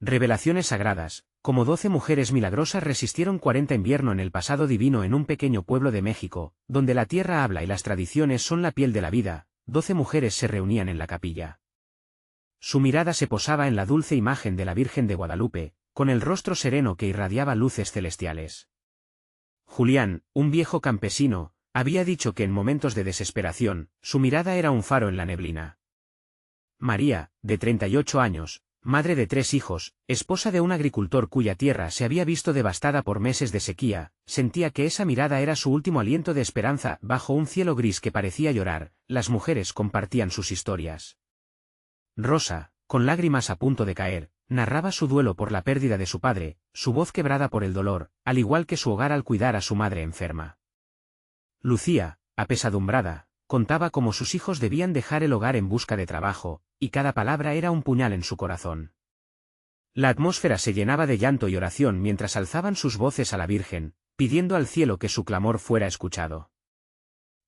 Revelaciones sagradas, como 12 mujeres milagrosas resistieron 40 invierno en el pasado divino en un pequeño pueblo de México, donde la tierra habla y las tradiciones son la piel de la vida. 12 mujeres se reunían en la capilla. Su mirada se posaba en la dulce imagen de la Virgen de Guadalupe, con el rostro sereno que irradiaba luces celestiales. Julián, un viejo campesino, había dicho que en momentos de desesperación, su mirada era un faro en la neblina. María, de 38 años, madre de 3 hijos, esposa de un agricultor cuya tierra se había visto devastada por meses de sequía, sentía que esa mirada era su último aliento de esperanza. Bajo un cielo gris que parecía llorar, las mujeres compartían sus historias. Rosa, con lágrimas a punto de caer, narraba su duelo por la pérdida de su padre, su voz quebrada por el dolor, al igual que su hogar al cuidar a su madre enferma. Lucía, apesadumbrada, contaba cómo sus hijos debían dejar el hogar en busca de trabajo, y cada palabra era un puñal en su corazón. La atmósfera se llenaba de llanto y oración mientras alzaban sus voces a la Virgen, pidiendo al cielo que su clamor fuera escuchado.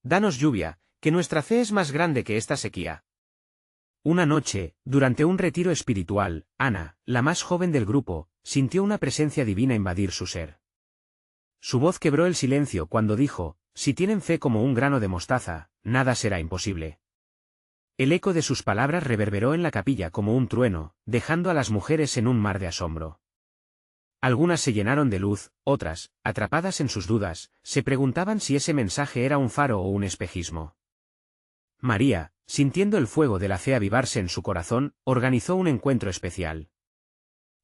«Danos lluvia, que nuestra fe es más grande que esta sequía». Una noche, durante un retiro espiritual, Ana, la más joven del grupo, sintió una presencia divina invadir su ser. Su voz quebró el silencio cuando dijo: «Si tienen fe como un grano de mostaza, nada será imposible». El eco de sus palabras reverberó en la capilla como un trueno, dejando a las mujeres en un mar de asombro. Algunas se llenaron de luz, otras, atrapadas en sus dudas, se preguntaban si ese mensaje era un faro o un espejismo. María, sintiendo el fuego de la fe avivarse en su corazón, organizó un encuentro especial.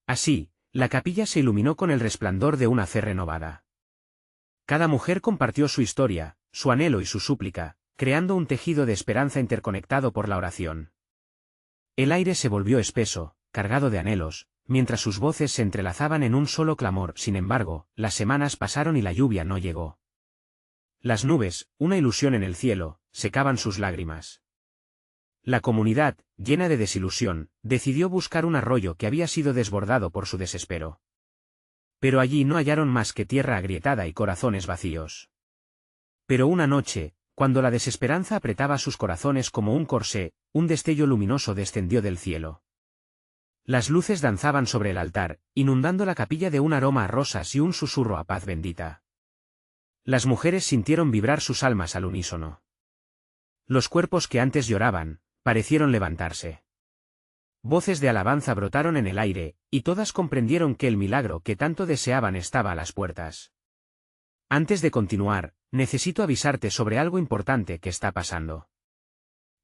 Así, la capilla se iluminó con el resplandor de una fe renovada. Cada mujer compartió su historia, su anhelo y su súplica, creando un tejido de esperanza interconectado por la oración. El aire se volvió espeso, cargado de anhelos, mientras sus voces se entrelazaban en un solo clamor. Sin embargo, las semanas pasaron y la lluvia no llegó. Las nubes, una ilusión en el cielo, secaban sus lágrimas. La comunidad, llena de desilusión, decidió buscar un arroyo que había sido desbordado por su desespero. Pero allí no hallaron más que tierra agrietada y corazones vacíos. Pero una noche, cuando la desesperanza apretaba sus corazones como un corsé, un destello luminoso descendió del cielo. Las luces danzaban sobre el altar, inundando la capilla de un aroma a rosas y un susurro a paz bendita. Las mujeres sintieron vibrar sus almas al unísono. Los cuerpos que antes lloraban, parecieron levantarse. Voces de alabanza brotaron en el aire, y todas comprendieron que el milagro que tanto deseaban estaba a las puertas. Antes de continuar, necesito avisarte sobre algo importante que está pasando.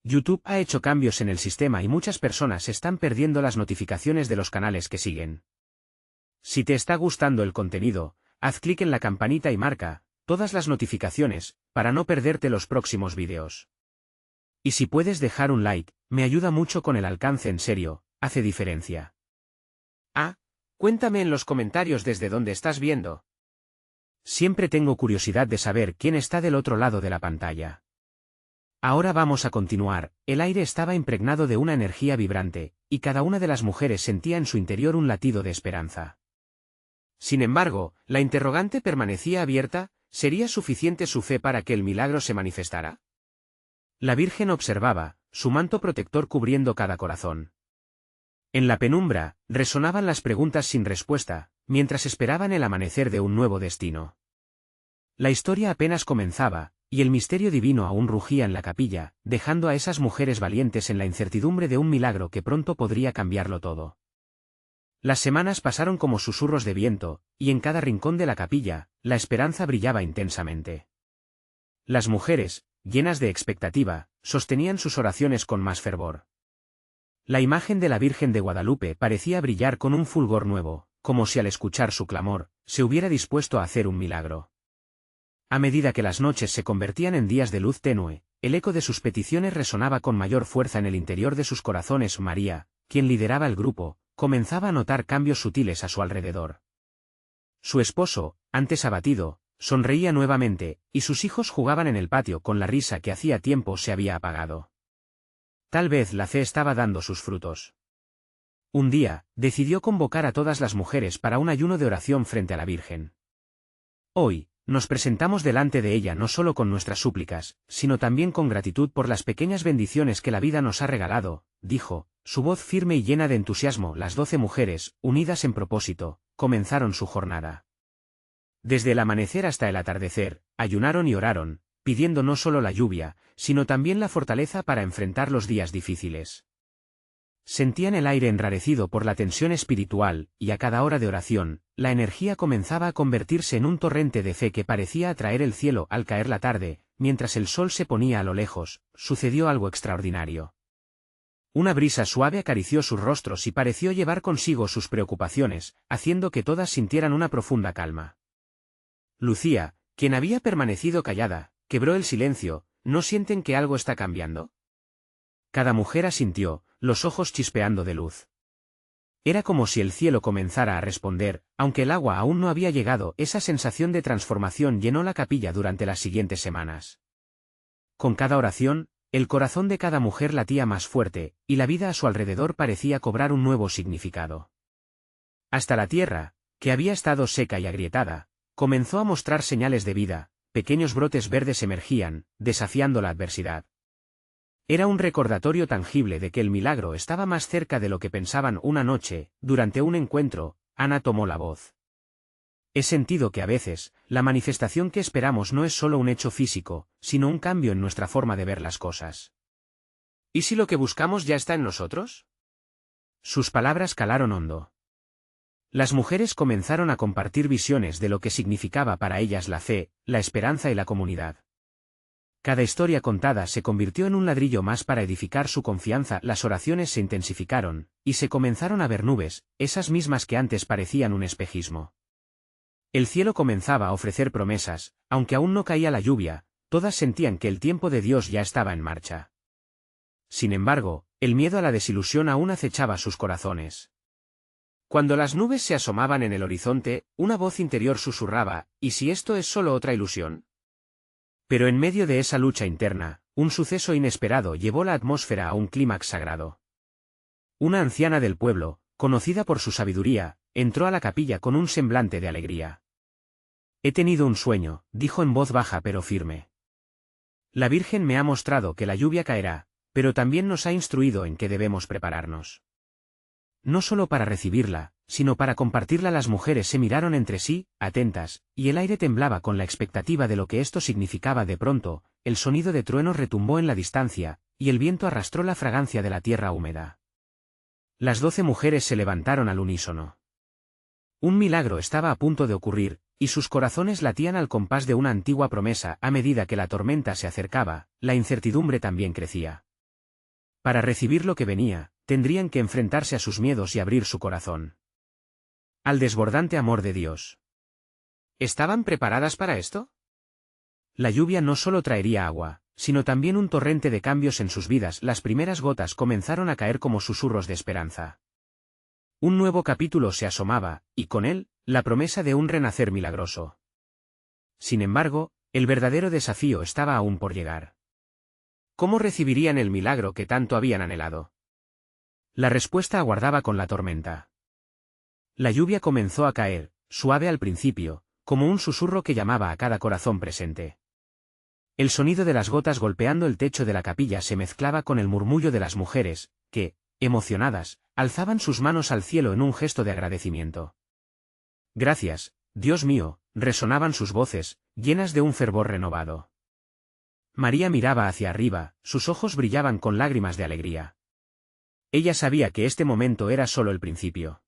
YouTube ha hecho cambios en el sistema y muchas personas están perdiendo las notificaciones de los canales que siguen. Si te está gustando el contenido, haz clic en la campanita y marca todas las notificaciones, para no perderte los próximos vídeos. Y si puedes dejar un like, me ayuda mucho con el alcance. En serio, hace diferencia. Cuéntame en los comentarios desde dónde estás viendo. Siempre tengo curiosidad de saber quién está del otro lado de la pantalla. Ahora vamos a continuar. El aire estaba impregnado de una energía vibrante, y cada una de las mujeres sentía en su interior un latido de esperanza. Sin embargo, la interrogante permanecía abierta: ¿sería suficiente su fe para que el milagro se manifestara? La Virgen observaba, su manto protector cubriendo cada corazón. En la penumbra, resonaban las preguntas sin respuesta, mientras esperaban el amanecer de un nuevo destino. La historia apenas comenzaba, y el misterio divino aún rugía en la capilla, dejando a esas mujeres valientes en la incertidumbre de un milagro que pronto podría cambiarlo todo. Las semanas pasaron como susurros de viento, y en cada rincón de la capilla, la esperanza brillaba intensamente. Las mujeres, llenas de expectativa, sostenían sus oraciones con más fervor. La imagen de la Virgen de Guadalupe parecía brillar con un fulgor nuevo, como si al escuchar su clamor, se hubiera dispuesto a hacer un milagro. A medida que las noches se convertían en días de luz tenue, el eco de sus peticiones resonaba con mayor fuerza en el interior de sus corazones. María, quien lideraba el grupo, comenzaba a notar cambios sutiles a su alrededor. Su esposo, antes abatido, sonreía nuevamente, y sus hijos jugaban en el patio con la risa que hacía tiempo se había apagado. Tal vez la fe estaba dando sus frutos. Un día, decidió convocar a todas las mujeres para un ayuno de oración frente a la Virgen. Hoy, nos presentamos delante de ella no solo con nuestras súplicas, sino también con gratitud por las pequeñas bendiciones que la vida nos ha regalado, dijo, su voz firme y llena de entusiasmo. Las 12 mujeres, unidas en propósito, comenzaron su jornada. Desde el amanecer hasta el atardecer, ayunaron y oraron, pidiendo no solo la lluvia, sino también la fortaleza para enfrentar los días difíciles. Sentían el aire enrarecido por la tensión espiritual, y a cada hora de oración, la energía comenzaba a convertirse en un torrente de fe que parecía atraer el cielo. Al caer la tarde, mientras el sol se ponía a lo lejos, sucedió algo extraordinario. Una brisa suave acarició sus rostros y pareció llevar consigo sus preocupaciones, haciendo que todas sintieran una profunda calma. Lucía, quien había permanecido callada, quebró el silencio. ¿No sienten que algo está cambiando? Cada mujer asintió, los ojos chispeando de luz. Era como si el cielo comenzara a responder, aunque el agua aún no había llegado. Esa sensación de transformación llenó la capilla durante las siguientes semanas. Con cada oración, el corazón de cada mujer latía más fuerte, y la vida a su alrededor parecía cobrar un nuevo significado. Hasta la tierra, que había estado seca y agrietada, comenzó a mostrar señales de vida. Pequeños brotes verdes emergían, desafiando la adversidad. Era un recordatorio tangible de que el milagro estaba más cerca de lo que pensaban. Una noche, durante un encuentro, Ana tomó la voz. He sentido que a veces, la manifestación que esperamos no es solo un hecho físico, sino un cambio en nuestra forma de ver las cosas. ¿Y si lo que buscamos ya está en nosotros? Sus palabras calaron hondo. Las mujeres comenzaron a compartir visiones de lo que significaba para ellas la fe, la esperanza y la comunidad. Cada historia contada se convirtió en un ladrillo más para edificar su confianza. Las oraciones se intensificaron, y se comenzaron a ver nubes, esas mismas que antes parecían un espejismo. El cielo comenzaba a ofrecer promesas, aunque aún no caía la lluvia, todas sentían que el tiempo de Dios ya estaba en marcha. Sin embargo, el miedo a la desilusión aún acechaba sus corazones. Cuando las nubes se asomaban en el horizonte, una voz interior susurraba, ¿y si esto es solo otra ilusión? Pero en medio de esa lucha interna, un suceso inesperado llevó la atmósfera a un clímax sagrado. Una anciana del pueblo, conocida por su sabiduría, entró a la capilla con un semblante de alegría. He tenido un sueño, dijo en voz baja pero firme. La Virgen me ha mostrado que la lluvia caerá, pero también nos ha instruido en que debemos prepararnos. No solo para recibirla, sino para compartirla. Las mujeres se miraron entre sí, atentas, y el aire temblaba con la expectativa de lo que esto significaba. De pronto, el sonido de truenos retumbó en la distancia, y el viento arrastró la fragancia de la tierra húmeda. Las 12 mujeres se levantaron al unísono. Un milagro estaba a punto de ocurrir, y sus corazones latían al compás de una antigua promesa. A medida que la tormenta se acercaba, la incertidumbre también crecía. Para recibir lo que venía, tendrían que enfrentarse a sus miedos y abrir su corazón al desbordante amor de Dios. ¿Estaban preparadas para esto? La lluvia no solo traería agua, sino también un torrente de cambios en sus vidas. Las primeras gotas comenzaron a caer como susurros de esperanza. Un nuevo capítulo se asomaba, y con él, la promesa de un renacer milagroso. Sin embargo, el verdadero desafío estaba aún por llegar. ¿Cómo recibirían el milagro que tanto habían anhelado? La respuesta aguardaba con la tormenta. La lluvia comenzó a caer, suave al principio, como un susurro que llamaba a cada corazón presente. El sonido de las gotas golpeando el techo de la capilla se mezclaba con el murmullo de las mujeres, que, emocionadas, alzaban sus manos al cielo en un gesto de agradecimiento. Gracias, Dios mío, resonaban sus voces, llenas de un fervor renovado. María miraba hacia arriba, sus ojos brillaban con lágrimas de alegría. Ella sabía que este momento era solo el principio.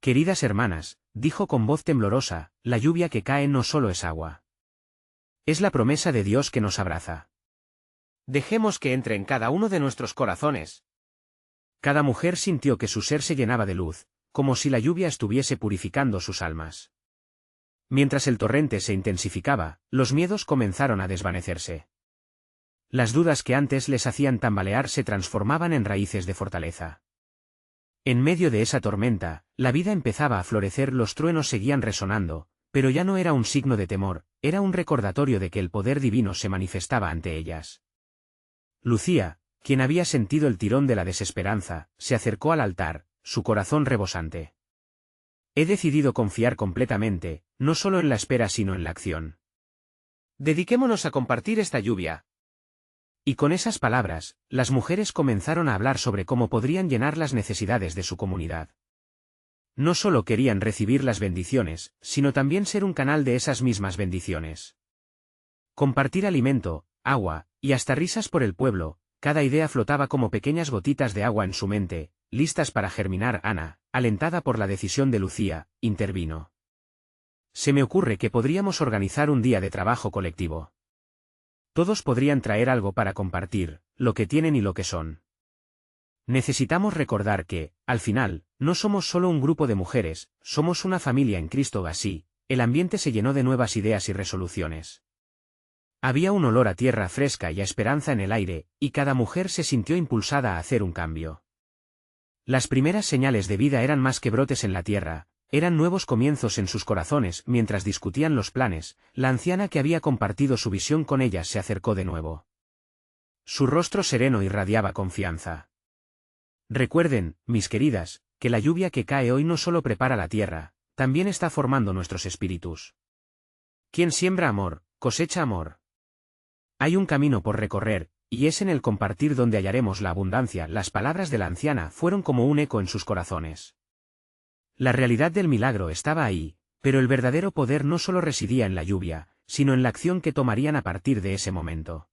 Queridas hermanas, dijo con voz temblorosa, la lluvia que cae no solo es agua. Es la promesa de Dios que nos abraza. Dejemos que entre en cada uno de nuestros corazones. Cada mujer sintió que su ser se llenaba de luz, como si la lluvia estuviese purificando sus almas. Mientras el torrente se intensificaba, los miedos comenzaron a desvanecerse. Las dudas que antes les hacían tambalear se transformaban en raíces de fortaleza. En medio de esa tormenta, la vida empezaba a florecer. Los truenos seguían resonando, pero ya no era un signo de temor, era un recordatorio de que el poder divino se manifestaba ante ellas. Lucía, quien había sentido el tirón de la desesperanza, se acercó al altar, su corazón rebosante. He decidido confiar completamente, no solo en la espera sino en la acción. Dediquémonos a compartir esta lluvia. Y con esas palabras, las mujeres comenzaron a hablar sobre cómo podrían llenar las necesidades de su comunidad. No solo querían recibir las bendiciones, sino también ser un canal de esas mismas bendiciones. Compartir alimento, agua, y hasta risas por el pueblo, cada idea flotaba como pequeñas gotitas de agua en su mente, listas para germinar. Ana, alentada por la decisión de Lucía, intervino. Se me ocurre que podríamos organizar un día de trabajo colectivo. Todos podrían traer algo para compartir, lo que tienen y lo que son. Necesitamos recordar que, al final, no somos solo un grupo de mujeres, somos una familia en Cristo. Así, el ambiente se llenó de nuevas ideas y resoluciones. Había un olor a tierra fresca y a esperanza en el aire, y cada mujer se sintió impulsada a hacer un cambio. Las primeras señales de vida eran más que brotes en la tierra, eran nuevos comienzos en sus corazones. Mientras discutían los planes, la anciana que había compartido su visión con ellas se acercó de nuevo. Su rostro sereno irradiaba confianza. Recuerden, mis queridas, que la lluvia que cae hoy no solo prepara la tierra, también está formando nuestros espíritus. Quien siembra amor, cosecha amor. Hay un camino por recorrer, y es en el compartir donde hallaremos la abundancia. Las palabras de la anciana fueron como un eco en sus corazones. La realidad del milagro estaba ahí, pero el verdadero poder no solo residía en la lluvia, sino en la acción que tomarían a partir de ese momento.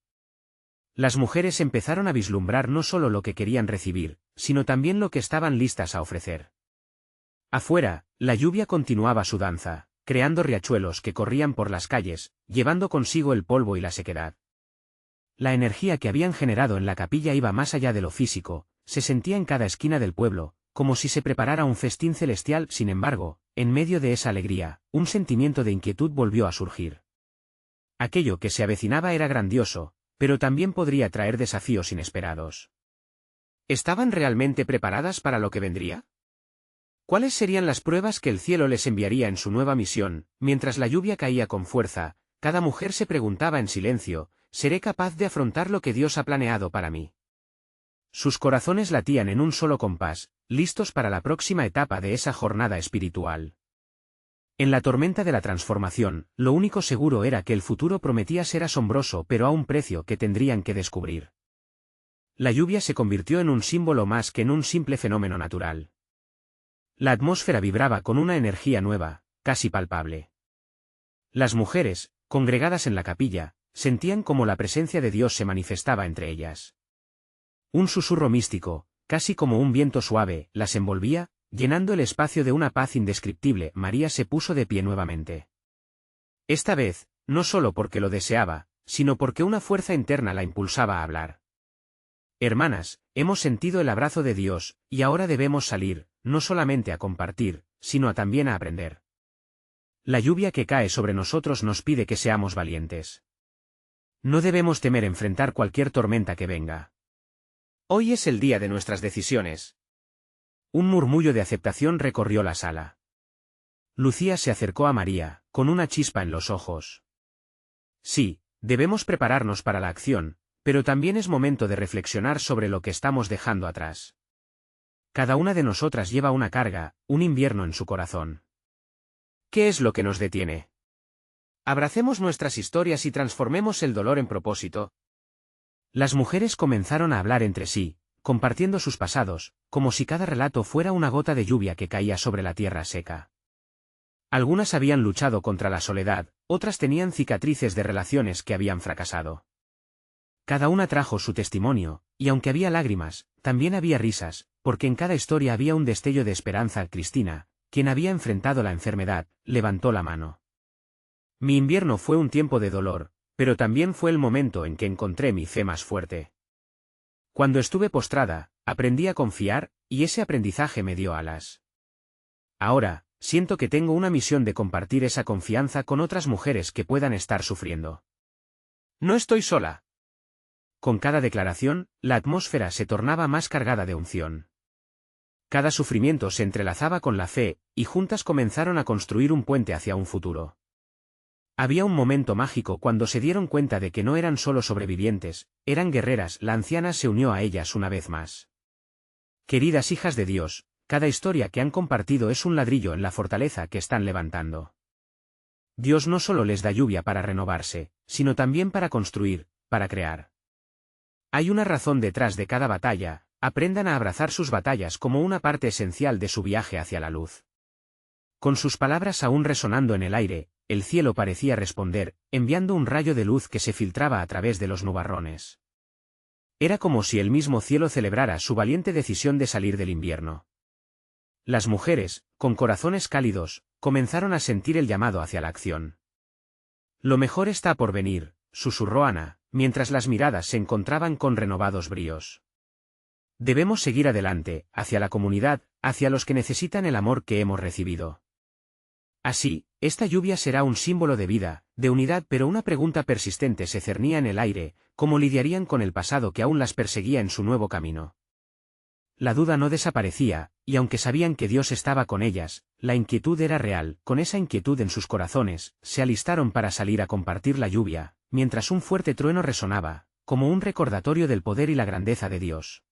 Las mujeres empezaron a vislumbrar no solo lo que querían recibir, sino también lo que estaban listas a ofrecer. Afuera, la lluvia continuaba su danza, creando riachuelos que corrían por las calles, llevando consigo el polvo y la sequedad. La energía que habían generado en la capilla iba más allá de lo físico, se sentía en cada esquina del pueblo, como si se preparara un festín celestial. Sin embargo, en medio de esa alegría, un sentimiento de inquietud volvió a surgir. Aquello que se avecinaba era grandioso, pero también podría traer desafíos inesperados. ¿Estaban realmente preparadas para lo que vendría? ¿Cuáles serían las pruebas que el cielo les enviaría en su nueva misión? Mientras la lluvia caía con fuerza, cada mujer se preguntaba en silencio: ¿seré capaz de afrontar lo que Dios ha planeado para mí? Sus corazones latían en un solo compás, listos para la próxima etapa de esa jornada espiritual. En la tormenta de la transformación, lo único seguro era que el futuro prometía ser asombroso, pero a un precio que tendrían que descubrir. La lluvia se convirtió en un símbolo más que en un simple fenómeno natural. La atmósfera vibraba con una energía nueva, casi palpable. Las mujeres, congregadas en la capilla, sentían como la presencia de Dios se manifestaba entre ellas. Un susurro místico, casi como un viento suave, las envolvía, llenando el espacio de una paz indescriptible. María se puso de pie nuevamente. Esta vez, no solo porque lo deseaba, sino porque una fuerza interna la impulsaba a hablar. Hermanas, hemos sentido el abrazo de Dios, y ahora debemos salir, no solamente a compartir, sino también a aprender. La lluvia que cae sobre nosotros nos pide que seamos valientes. No debemos temer enfrentar cualquier tormenta que venga. Hoy es el día de nuestras decisiones. Un murmullo de aceptación recorrió la sala. Lucía se acercó a María, con una chispa en los ojos. Sí, debemos prepararnos para la acción, pero también es momento de reflexionar sobre lo que estamos dejando atrás. Cada una de nosotras lleva una carga, un invierno en su corazón. ¿Qué es lo que nos detiene? Abracemos nuestras historias y transformemos el dolor en propósito. Las mujeres comenzaron a hablar entre sí, compartiendo sus pasados, como si cada relato fuera una gota de lluvia que caía sobre la tierra seca. Algunas habían luchado contra la soledad, otras tenían cicatrices de relaciones que habían fracasado. Cada una trajo su testimonio, y aunque había lágrimas, también había risas, porque en cada historia había un destello de esperanza. Cristina, quien había enfrentado la enfermedad, levantó la mano. Mi invierno fue un tiempo de dolor, pero también fue el momento en que encontré mi fe más fuerte. Cuando estuve postrada, aprendí a confiar, y ese aprendizaje me dio alas. Ahora, siento que tengo una misión de compartir esa confianza con otras mujeres que puedan estar sufriendo. No estoy sola. Con cada declaración, la atmósfera se tornaba más cargada de unción. Cada sufrimiento se entrelazaba con la fe, y juntas comenzaron a construir un puente hacia un futuro. Había un momento mágico cuando se dieron cuenta de que no eran solo sobrevivientes, eran guerreras. La anciana se unió a ellas una vez más. Queridas hijas de Dios, cada historia que han compartido es un ladrillo en la fortaleza que están levantando. Dios no solo les da lluvia para renovarse, sino también para construir, para crear. Hay una razón detrás de cada batalla, aprendan a abrazar sus batallas como una parte esencial de su viaje hacia la luz. Con sus palabras aún resonando en el aire, el cielo parecía responder, enviando un rayo de luz que se filtraba a través de los nubarrones. Era como si el mismo cielo celebrara su valiente decisión de salir del invierno. Las mujeres, con corazones cálidos, comenzaron a sentir el llamado hacia la acción. Lo mejor está por venir, susurró Ana, mientras las miradas se encontraban con renovados bríos. Debemos seguir adelante, hacia la comunidad, hacia los que necesitan el amor que hemos recibido. Así, esta lluvia será un símbolo de vida, de unidad, pero una pregunta persistente se cernía en el aire: ¿cómo lidiarían con el pasado que aún las perseguía en su nuevo camino? La duda no desaparecía, y aunque sabían que Dios estaba con ellas, la inquietud era real. Con esa inquietud en sus corazones, se alistaron para salir a compartir la lluvia, mientras un fuerte trueno resonaba, como un recordatorio del poder y la grandeza de Dios.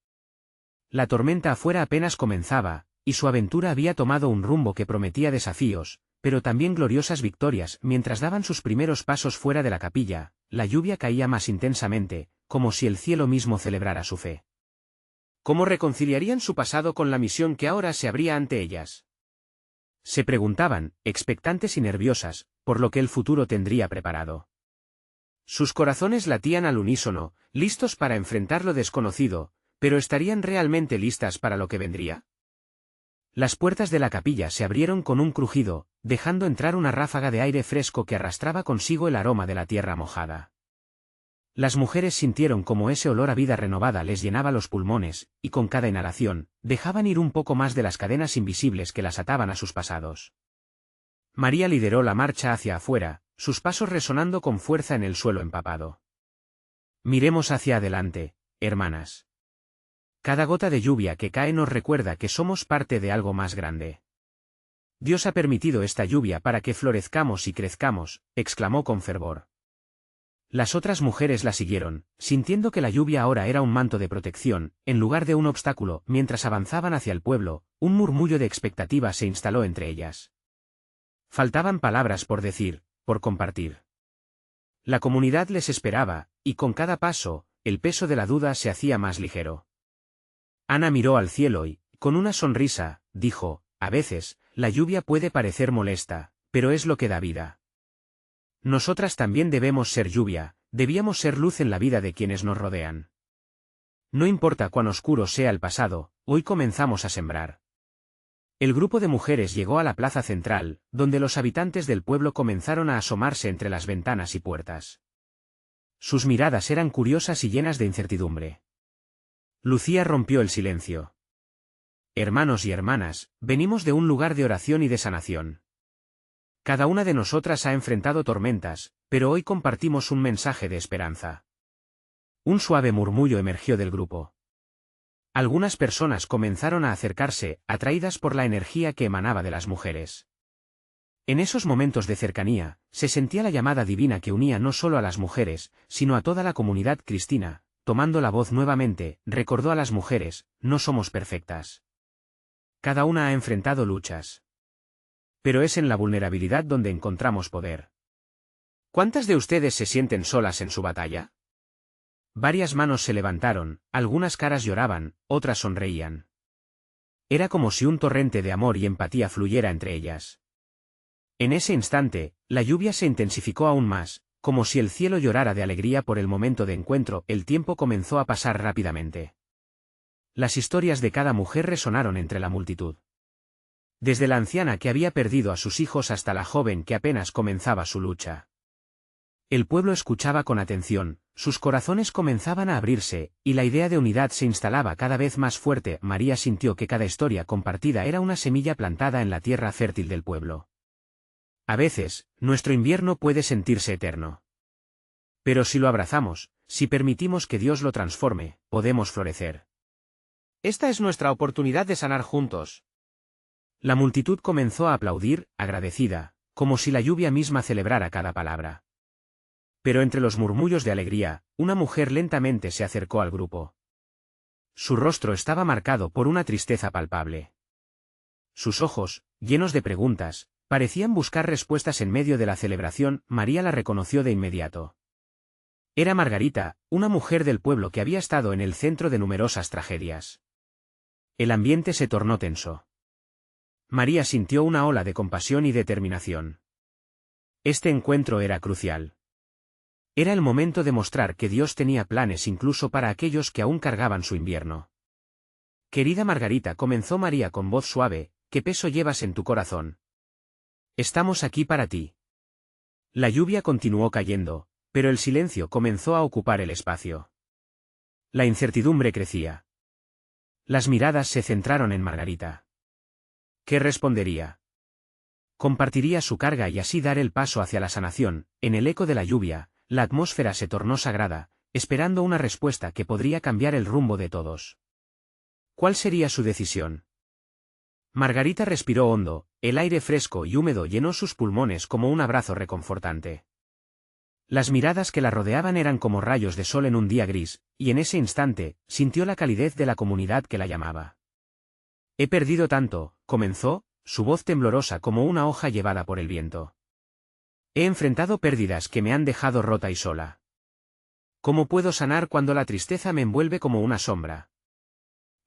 La tormenta afuera apenas comenzaba, y su aventura había tomado un rumbo que prometía desafíos, pero también gloriosas victorias. Mientras daban sus primeros pasos fuera de la capilla, la lluvia caía más intensamente, como si el cielo mismo celebrara su fe. ¿Cómo reconciliarían su pasado con la misión que ahora se abría ante ellas? Se preguntaban, expectantes y nerviosas, por lo que el futuro tendría preparado. Sus corazones latían al unísono, listos para enfrentar lo desconocido, pero ¿estarían realmente listas para lo que vendría? Las puertas de la capilla se abrieron con un crujido, dejando entrar una ráfaga de aire fresco que arrastraba consigo el aroma de la tierra mojada. Las mujeres sintieron como ese olor a vida renovada les llenaba los pulmones, y con cada inhalación, dejaban ir un poco más de las cadenas invisibles que las ataban a sus pasados. María lideró la marcha hacia afuera, sus pasos resonando con fuerza en el suelo empapado. Miremos hacia adelante, hermanas. Cada gota de lluvia que cae nos recuerda que somos parte de algo más grande. Dios ha permitido esta lluvia para que florezcamos y crezcamos, exclamó con fervor. Las otras mujeres la siguieron, sintiendo que la lluvia ahora era un manto de protección, en lugar de un obstáculo. Mientras avanzaban hacia el pueblo, un murmullo de expectativa se instaló entre ellas. Faltaban palabras por decir, por compartir. La comunidad les esperaba, y con cada paso, el peso de la duda se hacía más ligero. Ana miró al cielo y, con una sonrisa, dijo: a veces, la lluvia puede parecer molesta, pero es lo que da vida. Nosotras también debemos ser lluvia, debíamos ser luz en la vida de quienes nos rodean. No importa cuán oscuro sea el pasado, hoy comenzamos a sembrar. El grupo de mujeres llegó a la plaza central, donde los habitantes del pueblo comenzaron a asomarse entre las ventanas y puertas. Sus miradas eran curiosas y llenas de incertidumbre. Lucía rompió el silencio. Hermanos y hermanas, venimos de un lugar de oración y de sanación. Cada una de nosotras ha enfrentado tormentas, pero hoy compartimos un mensaje de esperanza. Un suave murmullo emergió del grupo. Algunas personas comenzaron a acercarse, atraídas por la energía que emanaba de las mujeres. En esos momentos de cercanía, se sentía la llamada divina que unía no solo a las mujeres, sino a toda la comunidad cristiana. Tomando la voz nuevamente, recordó a las mujeres: no somos perfectas. Cada una ha enfrentado luchas. Pero es en la vulnerabilidad donde encontramos poder. ¿Cuántas de ustedes se sienten solas en su batalla? Varias manos se levantaron, algunas caras lloraban, otras sonreían. Era como si un torrente de amor y empatía fluyera entre ellas. En ese instante, la lluvia se intensificó aún más, como si el cielo llorara de alegría por el momento de encuentro. El tiempo comenzó a pasar rápidamente. Las historias de cada mujer resonaron entre la multitud. Desde la anciana que había perdido a sus hijos hasta la joven que apenas comenzaba su lucha. El pueblo escuchaba con atención, sus corazones comenzaban a abrirse, y la idea de unidad se instalaba cada vez más fuerte. María sintió que cada historia compartida era una semilla plantada en la tierra fértil del pueblo. A veces, nuestro invierno puede sentirse eterno. Pero si lo abrazamos, si permitimos que Dios lo transforme, podemos florecer. Esta es nuestra oportunidad de sanar juntos. La multitud comenzó a aplaudir, agradecida, como si la lluvia misma celebrara cada palabra. Pero entre los murmullos de alegría, una mujer lentamente se acercó al grupo. Su rostro estaba marcado por una tristeza palpable. Sus ojos, llenos de preguntas, parecían buscar respuestas en medio de la celebración. María la reconoció de inmediato. Era Margarita, una mujer del pueblo que había estado en el centro de numerosas tragedias. El ambiente se tornó tenso. María sintió una ola de compasión y determinación. Este encuentro era crucial. Era el momento de mostrar que Dios tenía planes incluso para aquellos que aún cargaban su invierno. Querida Margarita, comenzó María con voz suave, ¿qué peso llevas en tu corazón? Estamos aquí para ti. La lluvia continuó cayendo, pero el silencio comenzó a ocupar el espacio. La incertidumbre crecía. Las miradas se centraron en Margarita. ¿Qué respondería? ¿Compartiría su carga y así dar el paso hacia la sanación? En el eco de la lluvia, la atmósfera se tornó sagrada, esperando una respuesta que podría cambiar el rumbo de todos. ¿Cuál sería su decisión? Margarita respiró hondo, el aire fresco y húmedo llenó sus pulmones como un abrazo reconfortante. Las miradas que la rodeaban eran como rayos de sol en un día gris, y en ese instante, sintió la calidez de la comunidad que la llamaba. He perdido tanto, comenzó, su voz temblorosa como una hoja llevada por el viento. He enfrentado pérdidas que me han dejado rota y sola. ¿Cómo puedo sanar cuando la tristeza me envuelve como una sombra?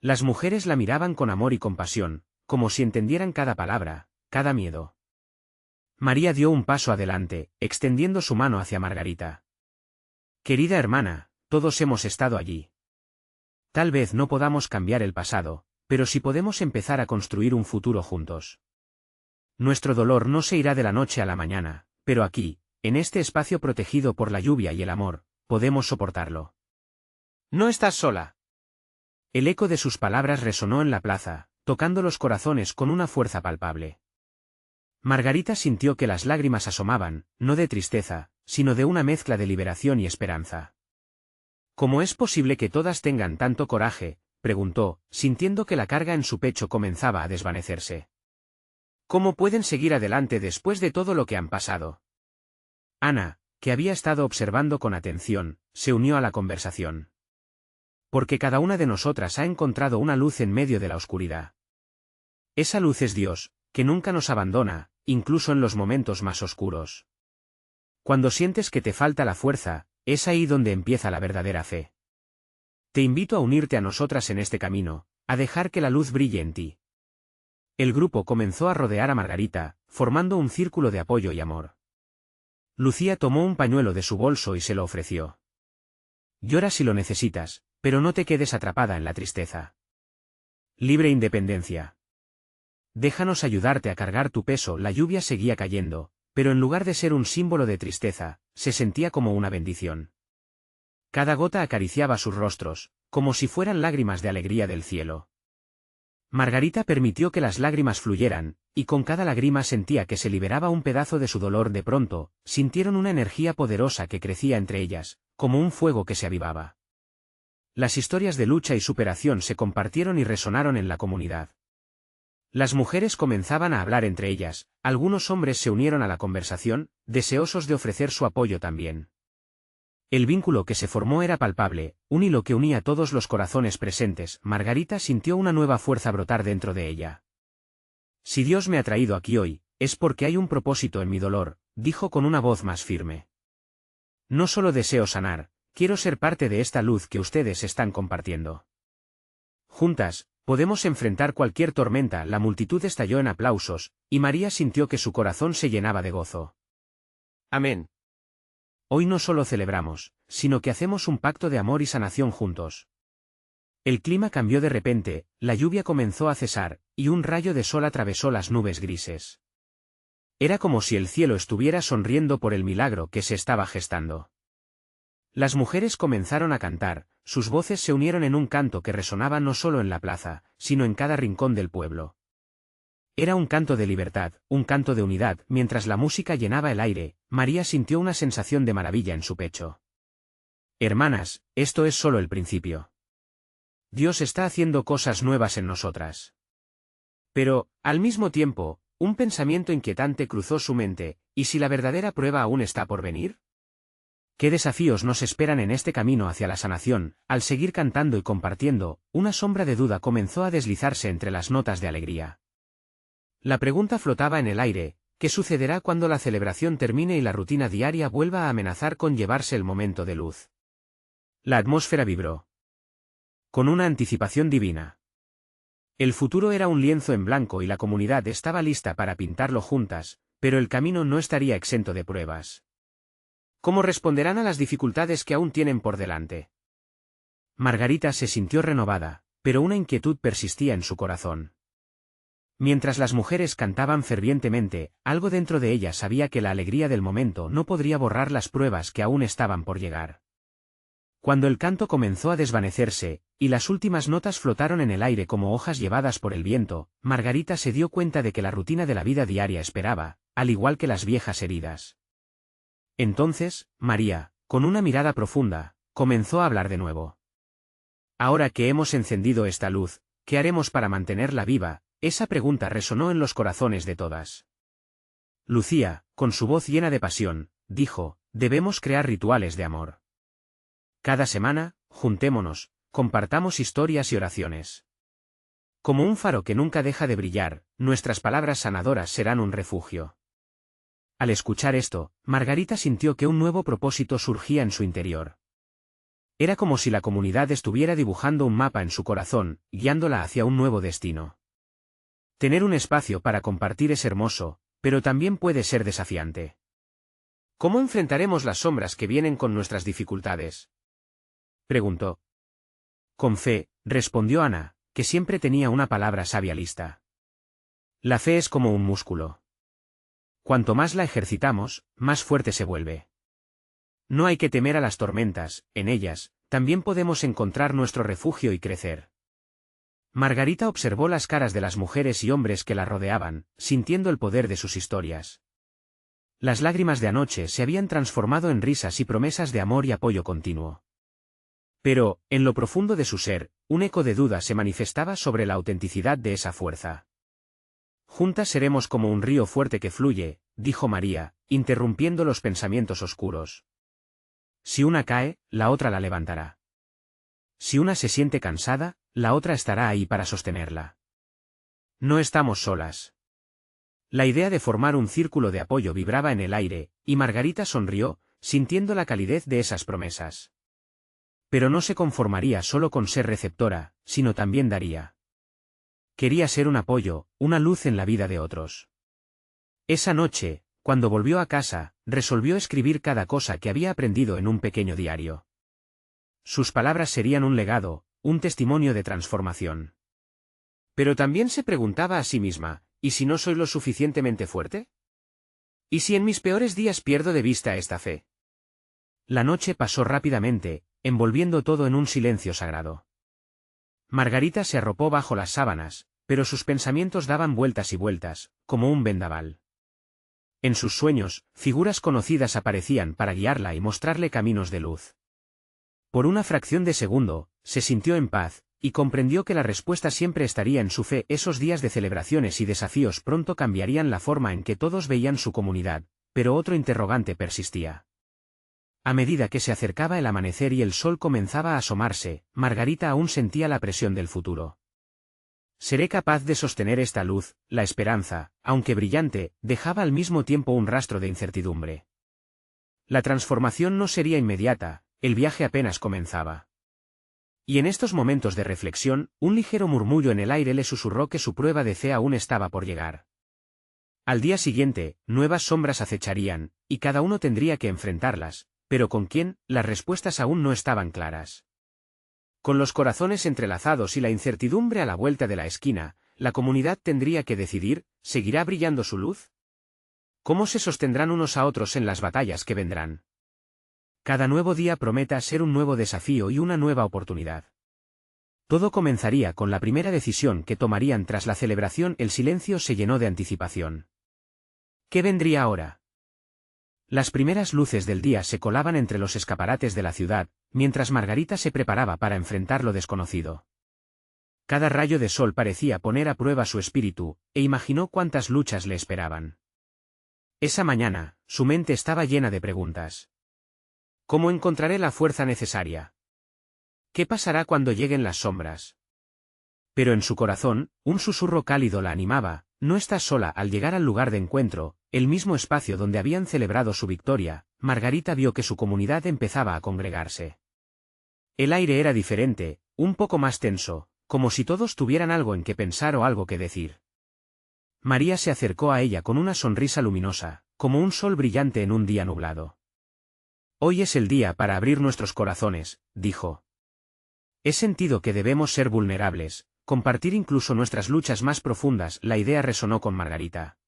Las mujeres la miraban con amor y compasión, como si entendieran cada palabra, cada miedo. María dio un paso adelante, extendiendo su mano hacia Margarita. Querida hermana, todos hemos estado allí. Tal vez no podamos cambiar el pasado, pero sí podemos empezar a construir un futuro juntos. Nuestro dolor no se irá de la noche a la mañana, pero aquí, en este espacio protegido por la lluvia y el amor, podemos soportarlo. No estás sola. El eco de sus palabras resonó en la plaza, tocando los corazones con una fuerza palpable. Margarita sintió que las lágrimas asomaban, no de tristeza, sino de una mezcla de liberación y esperanza. ¿Cómo es posible que todas tengan tanto coraje?, preguntó, sintiendo que la carga en su pecho comenzaba a desvanecerse. ¿Cómo pueden seguir adelante después de todo lo que han pasado? Ana, que había estado observando con atención, se unió a la conversación. Porque cada una de nosotras ha encontrado una luz en medio de la oscuridad. Esa luz es Dios, que nunca nos abandona, incluso en los momentos más oscuros. Cuando sientes que te falta la fuerza, es ahí donde empieza la verdadera fe. Te invito a unirte a nosotras en este camino, a dejar que la luz brille en ti. El grupo comenzó a rodear a Margarita, formando un círculo de apoyo y amor. Lucía tomó un pañuelo de su bolso y se lo ofreció. Llora si lo necesitas, pero no te quedes atrapada en la tristeza. Libre independencia. Déjanos ayudarte a cargar tu peso. La lluvia seguía cayendo, pero en lugar de ser un símbolo de tristeza, se sentía como una bendición. Cada gota acariciaba sus rostros, como si fueran lágrimas de alegría del cielo. Margarita permitió que las lágrimas fluyeran, y con cada lágrima sentía que se liberaba un pedazo de su dolor. De pronto, sintieron una energía poderosa que crecía entre ellas, como un fuego que se avivaba. Las historias de lucha y superación se compartieron y resonaron en la comunidad. Las mujeres comenzaban a hablar entre ellas, algunos hombres se unieron a la conversación, deseosos de ofrecer su apoyo también. El vínculo que se formó era palpable, un hilo que unía todos los corazones presentes. Margarita sintió una nueva fuerza brotar dentro de ella. Si Dios me ha traído aquí hoy, es porque hay un propósito en mi dolor, dijo con una voz más firme. No solo deseo sanar, quiero ser parte de esta luz que ustedes están compartiendo. Juntas, podemos enfrentar cualquier tormenta. La multitud estalló en aplausos, y María sintió que su corazón se llenaba de gozo. Amén. Hoy no solo celebramos, sino que hacemos un pacto de amor y sanación juntos. El clima cambió de repente, la lluvia comenzó a cesar, y un rayo de sol atravesó las nubes grises. Era como si el cielo estuviera sonriendo por el milagro que se estaba gestando. Las mujeres comenzaron a cantar, sus voces se unieron en un canto que resonaba no solo en la plaza, sino en cada rincón del pueblo. Era un canto de libertad, un canto de unidad. Mientras la música llenaba el aire, María sintió una sensación de maravilla en su pecho. Hermanas, esto es solo el principio. Dios está haciendo cosas nuevas en nosotras. Pero, al mismo tiempo, un pensamiento inquietante cruzó su mente, ¿y si la verdadera prueba aún está por venir? ¿Qué desafíos nos esperan en este camino hacia la sanación? Al seguir cantando y compartiendo, una sombra de duda comenzó a deslizarse entre las notas de alegría. La pregunta flotaba en el aire, ¿qué sucederá cuando la celebración termine y la rutina diaria vuelva a amenazar con llevarse el momento de luz? La atmósfera vibró. Con una anticipación divina. El futuro era un lienzo en blanco y la comunidad estaba lista para pintarlo juntas, pero el camino no estaría exento de pruebas. ¿Cómo responderán a las dificultades que aún tienen por delante? Margarita se sintió renovada, pero una inquietud persistía en su corazón. Mientras las mujeres cantaban fervientemente, algo dentro de ella sabía que la alegría del momento no podría borrar las pruebas que aún estaban por llegar. Cuando el canto comenzó a desvanecerse, y las últimas notas flotaron en el aire como hojas llevadas por el viento, Margarita se dio cuenta de que la rutina de la vida diaria esperaba, al igual que las viejas heridas. Entonces, María, con una mirada profunda, comenzó a hablar de nuevo. Ahora que hemos encendido esta luz, ¿qué haremos para mantenerla viva? Esa pregunta resonó en los corazones de todas. Lucía, con su voz llena de pasión, dijo, debemos crear rituales de amor. Cada semana, juntémonos, compartamos historias y oraciones. Como un faro que nunca deja de brillar, nuestras palabras sanadoras serán un refugio. Al escuchar esto, Margarita sintió que un nuevo propósito surgía en su interior. Era como si la comunidad estuviera dibujando un mapa en su corazón, guiándola hacia un nuevo destino. Tener un espacio para compartir es hermoso, pero también puede ser desafiante. ¿Cómo enfrentaremos las sombras que vienen con nuestras dificultades?, preguntó. Con fe, respondió Ana, que siempre tenía una palabra sabia lista. La fe es como un músculo. Cuanto más la ejercitamos, más fuerte se vuelve. No hay que temer a las tormentas, en ellas, también podemos encontrar nuestro refugio y crecer. Margarita observó las caras de las mujeres y hombres que la rodeaban, sintiendo el poder de sus historias. Las lágrimas de anoche se habían transformado en risas y promesas de amor y apoyo continuo. Pero, en lo profundo de su ser, un eco de duda se manifestaba sobre la autenticidad de esa fuerza. Juntas seremos como un río fuerte que fluye, dijo María, interrumpiendo los pensamientos oscuros. Si una cae, la otra la levantará. Si una se siente cansada, la otra estará ahí para sostenerla. No estamos solas. La idea de formar un círculo de apoyo vibraba en el aire, y Margarita sonrió, sintiendo la calidez de esas promesas. Pero no se conformaría solo con ser receptora, sino también daría. Quería ser un apoyo, una luz en la vida de otros. Esa noche, cuando volvió a casa, resolvió escribir cada cosa que había aprendido en un pequeño diario. Sus palabras serían un legado, un testimonio de transformación. Pero también se preguntaba a sí misma, ¿y si no soy lo suficientemente fuerte? ¿Y si en mis peores días pierdo de vista esta fe? La noche pasó rápidamente, envolviendo todo en un silencio sagrado. Margarita se arropó bajo las sábanas, pero sus pensamientos daban vueltas y vueltas, como un vendaval. En sus sueños, figuras conocidas aparecían para guiarla y mostrarle caminos de luz. Por una fracción de segundo, se sintió en paz, y comprendió que la respuesta siempre estaría en su fe. Esos días de celebraciones y desafíos pronto cambiarían la forma en que todos veían su comunidad, pero otro interrogante persistía. A medida que se acercaba el amanecer y el sol comenzaba a asomarse, Margarita aún sentía la presión del futuro. ¿Seré capaz de sostener esta luz? La esperanza, aunque brillante, dejaba al mismo tiempo un rastro de incertidumbre. La transformación no sería inmediata, el viaje apenas comenzaba. Y en estos momentos de reflexión, un ligero murmullo en el aire le susurró que su prueba de fe aún estaba por llegar. Al día siguiente, nuevas sombras acecharían, y cada uno tendría que enfrentarlas. Pero ¿con quién? Las respuestas aún no estaban claras. Con los corazones entrelazados y la incertidumbre a la vuelta de la esquina, la comunidad tendría que decidir, ¿seguirá brillando su luz? ¿Cómo se sostendrán unos a otros en las batallas que vendrán? Cada nuevo día prometa ser un nuevo desafío y una nueva oportunidad. Todo comenzaría con la primera decisión que tomarían tras la celebración. El silencio se llenó de anticipación. ¿Qué vendría ahora? Las primeras luces del día se colaban entre los escaparates de la ciudad, mientras Margarita se preparaba para enfrentar lo desconocido. Cada rayo de sol parecía poner a prueba su espíritu, e imaginó cuántas luchas le esperaban. Esa mañana, su mente estaba llena de preguntas. ¿Cómo encontraré la fuerza necesaria? ¿Qué pasará cuando lleguen las sombras? Pero en su corazón, un susurro cálido la animaba, no estás sola. Al llegar al lugar de encuentro, el mismo espacio donde habían celebrado su victoria, Margarita vio que su comunidad empezaba a congregarse. El aire era diferente, un poco más tenso, como si todos tuvieran algo en que pensar o algo que decir. María se acercó a ella con una sonrisa luminosa, como un sol brillante en un día nublado. Hoy es el día para abrir nuestros corazones, dijo. He sentido que debemos ser vulnerables, compartir incluso nuestras luchas más profundas. La idea resonó con Margarita.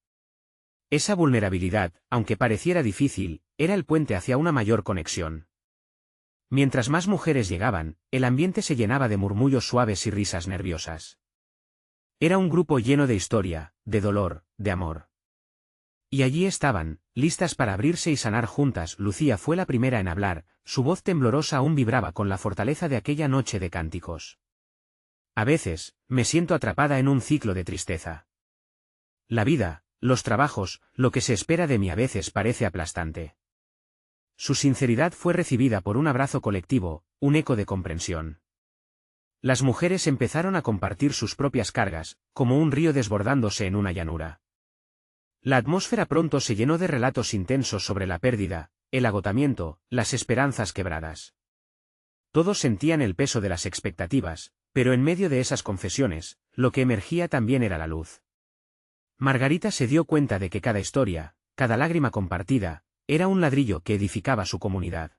Esa vulnerabilidad, aunque pareciera difícil, era el puente hacia una mayor conexión. Mientras más mujeres llegaban, el ambiente se llenaba de murmullos suaves y risas nerviosas. Era un grupo lleno de historia, de dolor, de amor. Y allí estaban, listas para abrirse y sanar juntas. Lucía fue la primera en hablar, su voz temblorosa aún vibraba con la fortaleza de aquella noche de cánticos. A veces, me siento atrapada en un ciclo de tristeza. La vida, los trabajos, lo que se espera de mí a veces parece aplastante. Su sinceridad fue recibida por un abrazo colectivo, un eco de comprensión. Las mujeres empezaron a compartir sus propias cargas, como un río desbordándose en una llanura. La atmósfera pronto se llenó de relatos intensos sobre la pérdida, el agotamiento, las esperanzas quebradas. Todos sentían el peso de las expectativas, pero en medio de esas confesiones, lo que emergía también era la luz. Margarita se dio cuenta de que cada historia, cada lágrima compartida, era un ladrillo que edificaba su comunidad.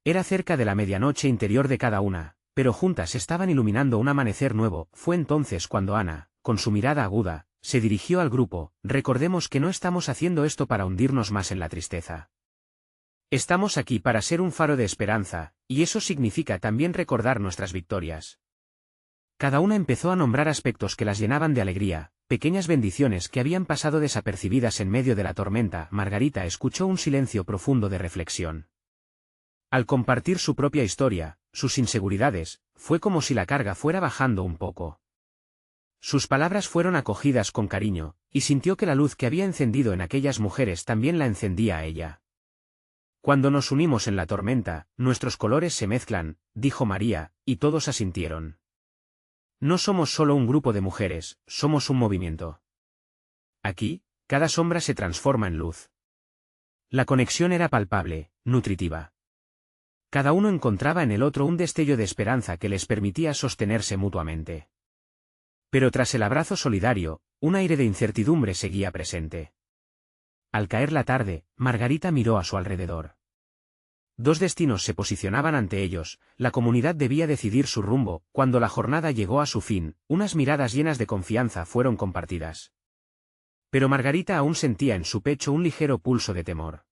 Era cerca de la medianoche interior de cada una, pero juntas estaban iluminando un amanecer nuevo. Fue entonces cuando Ana, con su mirada aguda, se dirigió al grupo. Recordemos que no estamos haciendo esto para hundirnos más en la tristeza. Estamos aquí para ser un faro de esperanza, y eso significa también recordar nuestras victorias. Cada una empezó a nombrar aspectos que las llenaban de alegría, pequeñas bendiciones que habían pasado desapercibidas en medio de la tormenta. Margarita escuchó un silencio profundo de reflexión. Al compartir su propia historia, sus inseguridades, fue como si la carga fuera bajando un poco. Sus palabras fueron acogidas con cariño, y sintió que la luz que había encendido en aquellas mujeres también la encendía a ella. Cuando nos unimos en la tormenta, nuestros colores se mezclan, dijo María, y todos asintieron. No somos solo un grupo de mujeres, somos un movimiento. Aquí, cada sombra se transforma en luz. La conexión era palpable, nutritiva. Cada uno encontraba en el otro un destello de esperanza que les permitía sostenerse mutuamente. Pero tras el abrazo solidario, un aire de incertidumbre seguía presente. Al caer la tarde, Margarita miró a su alrededor. Dos destinos se posicionaban ante ellos, la comunidad debía decidir su rumbo. Cuando la jornada llegó a su fin, unas miradas llenas de confianza fueron compartidas. Pero Margarita aún sentía en su pecho un ligero pulso de temor.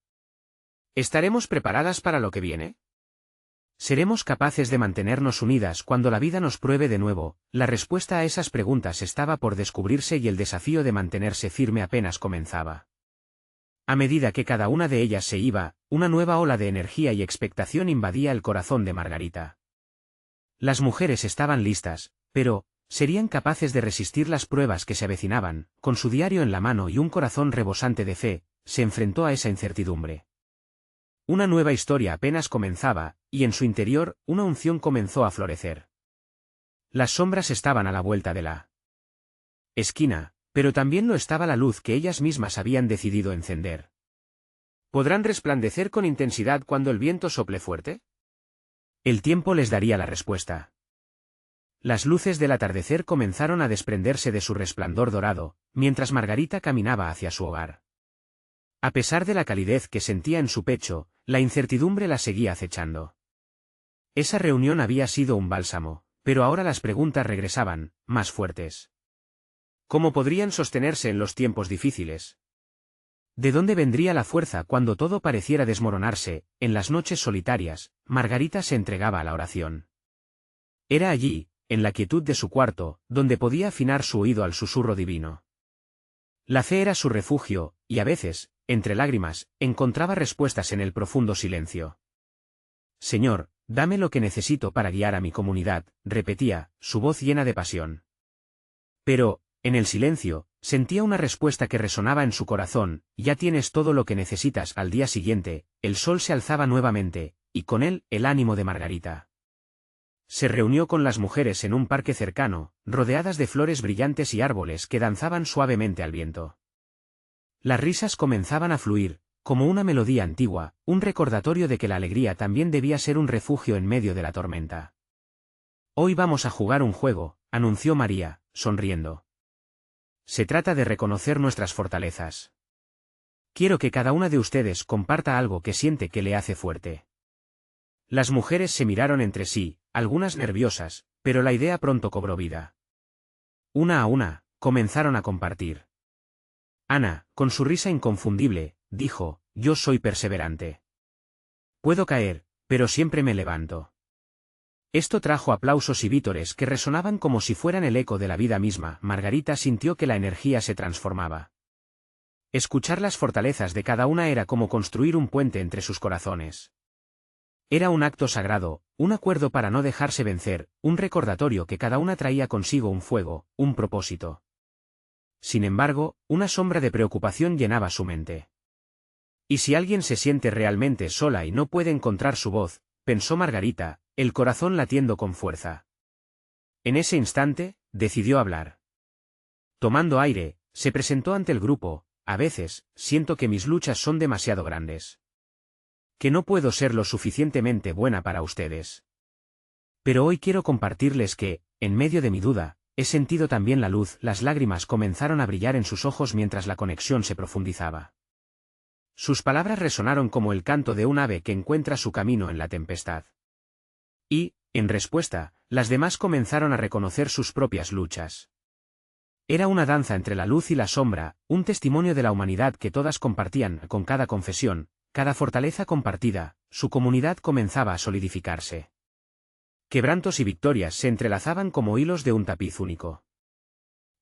¿Estaremos preparadas para lo que viene? ¿Seremos capaces de mantenernos unidas cuando la vida nos pruebe de nuevo? La respuesta a esas preguntas estaba por descubrirse y el desafío de mantenerse firme apenas comenzaba. A medida que cada una de ellas se iba, una nueva ola de energía y expectación invadía el corazón de Margarita. Las mujeres estaban listas, pero, ¿serían capaces de resistir las pruebas que se avecinaban? Con su diario en la mano y un corazón rebosante de fe, se enfrentó a esa incertidumbre. Una nueva historia apenas comenzaba, y en su interior, una unción comenzó a florecer. Las sombras estaban a la vuelta de la esquina, pero también lo estaba la luz que ellas mismas habían decidido encender. ¿Podrán resplandecer con intensidad cuando el viento sople fuerte? El tiempo les daría la respuesta. Las luces del atardecer comenzaron a desprenderse de su resplandor dorado, mientras Margarita caminaba hacia su hogar. A pesar de la calidez que sentía en su pecho, la incertidumbre la seguía acechando. Esa reunión había sido un bálsamo, pero ahora las preguntas regresaban, más fuertes. ¿Cómo podrían sostenerse en los tiempos difíciles? ¿De dónde vendría la fuerza cuando todo pareciera desmoronarse? En las noches solitarias, Margarita se entregaba a la oración. Era allí, en la quietud de su cuarto, donde podía afinar su oído al susurro divino. La fe era su refugio, y a veces, entre lágrimas, encontraba respuestas en el profundo silencio. Señor, dame lo que necesito para guiar a mi comunidad, repetía, su voz llena de pasión. Pero, en el silencio, sentía una respuesta que resonaba en su corazón: ya tienes todo lo que necesitas. Al día siguiente, el sol se alzaba nuevamente, y con él, el ánimo de Margarita. Se reunió con las mujeres en un parque cercano, rodeadas de flores brillantes y árboles que danzaban suavemente al viento. Las risas comenzaban a fluir, como una melodía antigua, un recordatorio de que la alegría también debía ser un refugio en medio de la tormenta. Hoy vamos a jugar un juego, anunció María, sonriendo. Se trata de reconocer nuestras fortalezas. Quiero que cada una de ustedes comparta algo que siente que le hace fuerte. Las mujeres se miraron entre sí, algunas nerviosas, pero la idea pronto cobró vida. Una a una, comenzaron a compartir. Ana, con su risa inconfundible, dijo, yo soy perseverante. Puedo caer, pero siempre me levanto. Esto trajo aplausos y vítores que resonaban como si fueran el eco de la vida misma. Margarita sintió que la energía se transformaba. Escuchar las fortalezas de cada una era como construir un puente entre sus corazones. Era un acto sagrado, un acuerdo para no dejarse vencer, un recordatorio que cada una traía consigo un fuego, un propósito. Sin embargo, una sombra de preocupación llenaba su mente. ¿Y si alguien se siente realmente sola y no puede encontrar su voz?, pensó Margarita, el corazón latiendo con fuerza. En ese instante, decidió hablar. Tomando aire, se presentó ante el grupo. A veces, siento que mis luchas son demasiado grandes. Que no puedo ser lo suficientemente buena para ustedes. Pero hoy quiero compartirles que, en medio de mi duda, he sentido también la luz. Las lágrimas comenzaron a brillar en sus ojos mientras la conexión se profundizaba. Sus palabras resonaron como el canto de un ave que encuentra su camino en la tempestad. Y, en respuesta, las demás comenzaron a reconocer sus propias luchas. Era una danza entre la luz y la sombra, un testimonio de la humanidad que todas compartían. Con cada confesión, cada fortaleza compartida, su comunidad comenzaba a solidificarse. Quebrantos y victorias se entrelazaban como hilos de un tapiz único.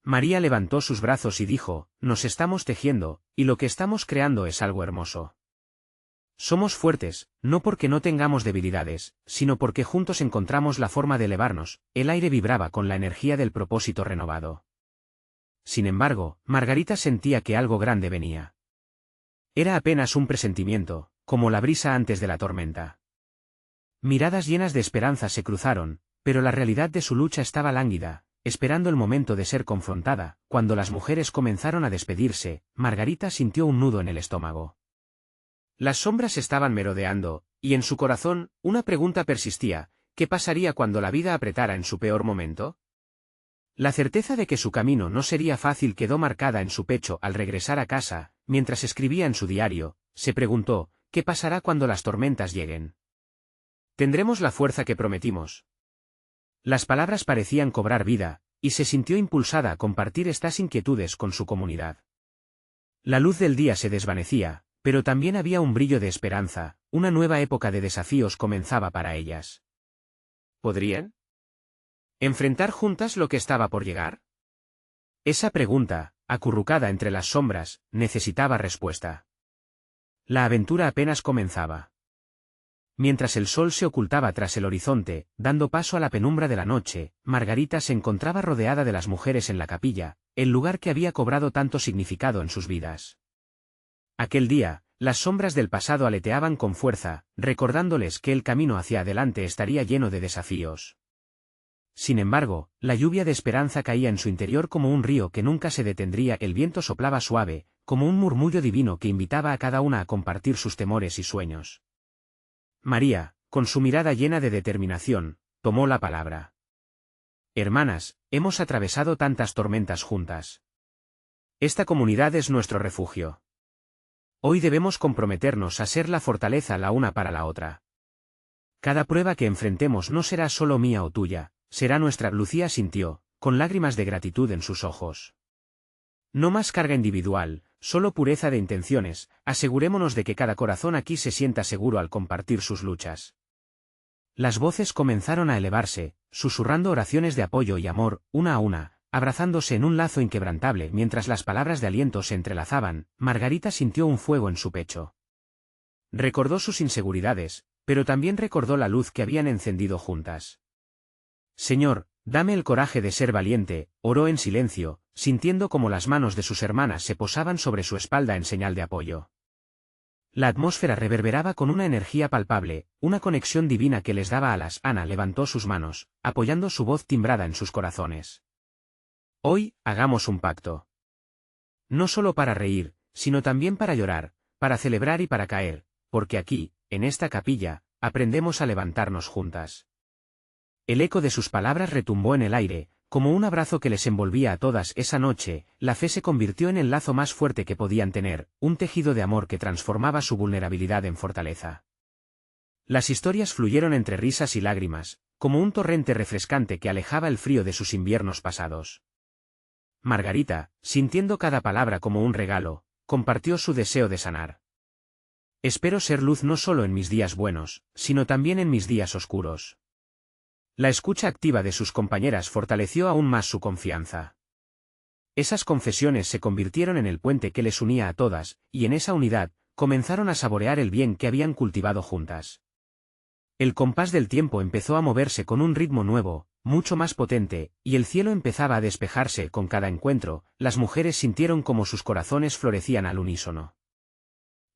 María levantó sus brazos y dijo, nos estamos tejiendo, y lo que estamos creando es algo hermoso. Somos fuertes, no porque no tengamos debilidades, sino porque juntos encontramos la forma de elevarnos. El aire vibraba con la energía del propósito renovado. Sin embargo, Margarita sentía que algo grande venía. Era apenas un presentimiento, como la brisa antes de la tormenta. Miradas llenas de esperanza se cruzaron, pero la realidad de su lucha estaba lánguida, esperando el momento de ser confrontada. Cuando las mujeres comenzaron a despedirse, Margarita sintió un nudo en el estómago. Las sombras estaban merodeando, y en su corazón, una pregunta persistía: ¿qué pasaría cuando la vida apretara en su peor momento? La certeza de que su camino no sería fácil quedó marcada en su pecho. Al regresar a casa, mientras escribía en su diario, se preguntó, ¿qué pasará cuando las tormentas lleguen? ¿Tendremos la fuerza que prometimos? Las palabras parecían cobrar vida, y se sintió impulsada a compartir estas inquietudes con su comunidad. La luz del día se desvanecía, pero también había un brillo de esperanza. Una nueva época de desafíos comenzaba para ellas. ¿Podrían enfrentar juntas lo que estaba por llegar? Esa pregunta, acurrucada entre las sombras, necesitaba respuesta. La aventura apenas comenzaba. Mientras el sol se ocultaba tras el horizonte, dando paso a la penumbra de la noche, Margarita se encontraba rodeada de las mujeres en la capilla, el lugar que había cobrado tanto significado en sus vidas. Aquel día, las sombras del pasado aleteaban con fuerza, recordándoles que el camino hacia adelante estaría lleno de desafíos. Sin embargo, la lluvia de esperanza caía en su interior como un río que nunca se detendría. El viento soplaba suave, como un murmullo divino que invitaba a cada una a compartir sus temores y sueños. María, con su mirada llena de determinación, tomó la palabra. Hermanas, hemos atravesado tantas tormentas juntas. Esta comunidad es nuestro refugio. Hoy debemos comprometernos a ser la fortaleza la una para la otra. Cada prueba que enfrentemos no será solo mía o tuya, será nuestra. Lucía sintió, con lágrimas de gratitud en sus ojos. No más carga individual, solo pureza de intenciones. Asegurémonos de que cada corazón aquí se sienta seguro al compartir sus luchas. Las voces comenzaron a elevarse, susurrando oraciones de apoyo y amor, una a una, abrazándose en un lazo inquebrantable. Mientras las palabras de aliento se entrelazaban, Margarita sintió un fuego en su pecho. Recordó sus inseguridades, pero también recordó la luz que habían encendido juntas. Señor, dame el coraje de ser valiente, oró en silencio, sintiendo como las manos de sus hermanas se posaban sobre su espalda en señal de apoyo. La atmósfera reverberaba con una energía palpable, una conexión divina que les daba alas. Ana levantó sus manos, apoyando su voz timbrada en sus corazones. Hoy, hagamos un pacto. No solo para reír, sino también para llorar, para celebrar y para caer, porque aquí, en esta capilla, aprendemos a levantarnos juntas. El eco de sus palabras retumbó en el aire, como un abrazo que les envolvía a todas. Esa noche, la fe se convirtió en el lazo más fuerte que podían tener, un tejido de amor que transformaba su vulnerabilidad en fortaleza. Las historias fluyeron entre risas y lágrimas, como un torrente refrescante que alejaba el frío de sus inviernos pasados. Margarita, sintiendo cada palabra como un regalo, compartió su deseo de sanar. Espero ser luz no solo en mis días buenos, sino también en mis días oscuros. La escucha activa de sus compañeras fortaleció aún más su confianza. Esas confesiones se convirtieron en el puente que les unía a todas, y en esa unidad, comenzaron a saborear el bien que habían cultivado juntas. El compás del tiempo empezó a moverse con un ritmo nuevo, mucho más potente, y el cielo empezaba a despejarse con cada encuentro. Las mujeres sintieron como sus corazones florecían al unísono.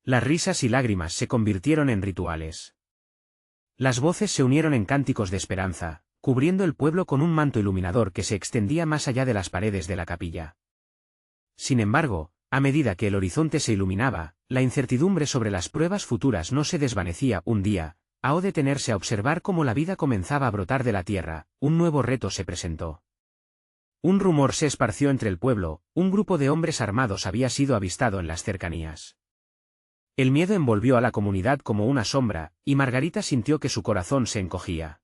Las risas y lágrimas se convirtieron en rituales. Las voces se unieron en cánticos de esperanza, cubriendo el pueblo con un manto iluminador que se extendía más allá de las paredes de la capilla. Sin embargo, a medida que el horizonte se iluminaba, la incertidumbre sobre las pruebas futuras no se desvanecía. Un día, ao detenerse a observar cómo la vida comenzaba a brotar de la tierra, un nuevo reto se presentó. Un rumor se esparció entre el pueblo, un grupo de hombres armados había sido avistado en las cercanías. El miedo envolvió a la comunidad como una sombra, y Margarita sintió que su corazón se encogía.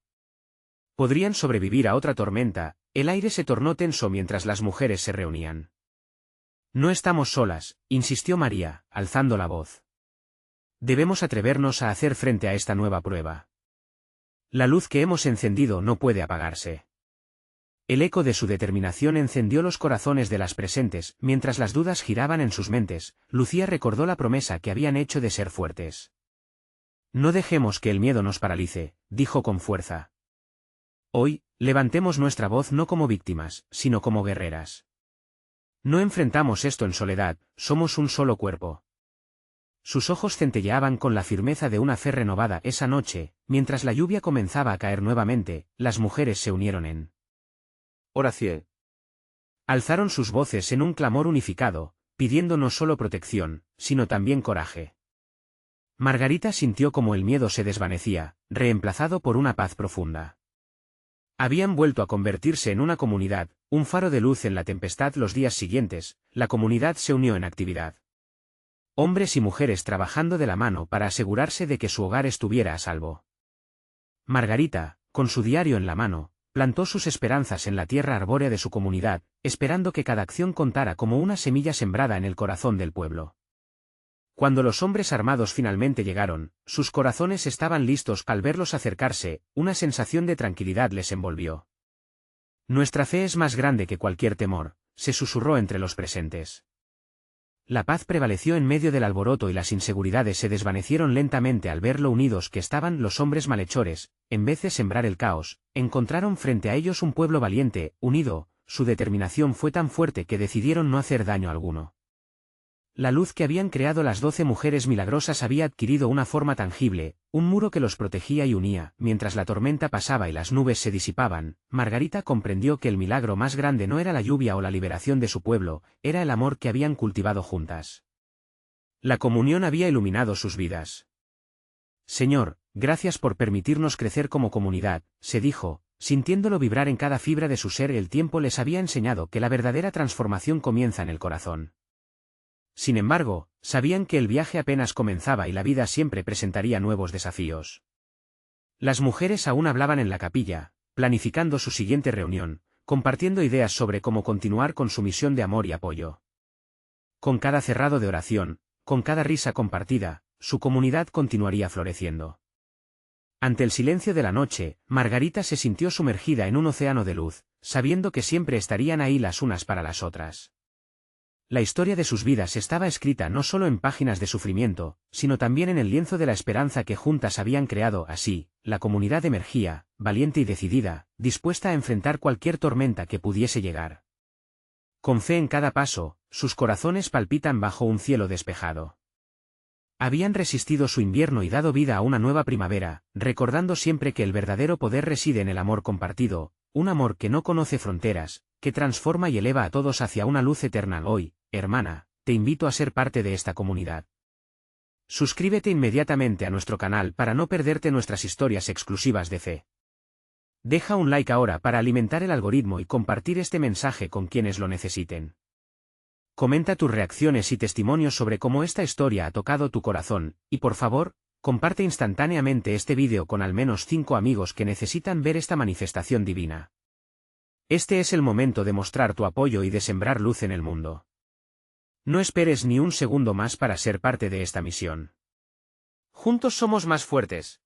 Podrían sobrevivir a otra tormenta. El aire se tornó tenso mientras las mujeres se reunían. No estamos solas, insistió María, alzando la voz. Debemos atrevernos a hacer frente a esta nueva prueba. La luz que hemos encendido no puede apagarse. El eco de su determinación encendió los corazones de las presentes. Mientras las dudas giraban en sus mentes, Lucía recordó la promesa que habían hecho de ser fuertes. No dejemos que el miedo nos paralice, dijo con fuerza. Hoy, levantemos nuestra voz no como víctimas, sino como guerreras. No enfrentamos esto en soledad, somos un solo cuerpo. Sus ojos centelleaban con la firmeza de una fe renovada. Esa noche, mientras la lluvia comenzaba a caer nuevamente, las mujeres se unieron en oración. Alzaron sus voces en un clamor unificado, pidiendo no solo protección, sino también coraje. Margarita sintió como el miedo se desvanecía, reemplazado por una paz profunda. Habían vuelto a convertirse en una comunidad, un faro de luz en la tempestad. Los días siguientes, la comunidad se unió en actividad. Hombres y mujeres trabajando de la mano para asegurarse de que su hogar estuviera a salvo. Margarita, con su diario en la mano, plantó sus esperanzas en la tierra arbórea de su comunidad, esperando que cada acción contara como una semilla sembrada en el corazón del pueblo. Cuando los hombres armados finalmente llegaron, sus corazones estaban listos. Al verlos acercarse, una sensación de tranquilidad les envolvió. Nuestra fe es más grande que cualquier temor, se susurró entre los presentes. La paz prevaleció en medio del alboroto y las inseguridades se desvanecieron lentamente al ver lo unidos que estaban los hombres malhechores. En vez de sembrar el caos, encontraron frente a ellos un pueblo valiente, unido. Su determinación fue tan fuerte que decidieron no hacer daño alguno. La luz que habían creado las 12 mujeres milagrosas había adquirido una forma tangible, un muro que los protegía y unía. Mientras la tormenta pasaba y las nubes se disipaban, Margarita comprendió que el milagro más grande no era la lluvia o la liberación de su pueblo, era el amor que habían cultivado juntas. La comunión había iluminado sus vidas. Señor, gracias por permitirnos crecer como comunidad, se dijo, sintiéndolo vibrar en cada fibra de su ser. El tiempo les había enseñado que la verdadera transformación comienza en el corazón. Sin embargo, sabían que el viaje apenas comenzaba y la vida siempre presentaría nuevos desafíos. Las mujeres aún hablaban en la capilla, planificando su siguiente reunión, compartiendo ideas sobre cómo continuar con su misión de amor y apoyo. Con cada cerrado de oración, con cada risa compartida, su comunidad continuaría floreciendo. Ante el silencio de la noche, Margarita se sintió sumergida en un océano de luz, sabiendo que siempre estarían ahí las unas para las otras. La historia de sus vidas estaba escrita no solo en páginas de sufrimiento, sino también en el lienzo de la esperanza que juntas habían creado. Así, la comunidad emergía, valiente y decidida, dispuesta a enfrentar cualquier tormenta que pudiese llegar. Con fe en cada paso, sus corazones palpitan bajo un cielo despejado. Habían resistido su invierno y dado vida a una nueva primavera, recordando siempre que el verdadero poder reside en el amor compartido, un amor que no conoce fronteras, que transforma y eleva a todos hacia una luz eterna. Hoy, hermana, te invito a ser parte de esta comunidad. Suscríbete inmediatamente a nuestro canal para no perderte nuestras historias exclusivas de fe. Deja un like ahora para alimentar el algoritmo y compartir este mensaje con quienes lo necesiten. Comenta tus reacciones y testimonios sobre cómo esta historia ha tocado tu corazón, y por favor, comparte instantáneamente este vídeo con al menos 5 amigos que necesitan ver esta manifestación divina. Este es el momento de mostrar tu apoyo y de sembrar luz en el mundo. No esperes ni un segundo más para ser parte de esta misión. Juntos somos más fuertes.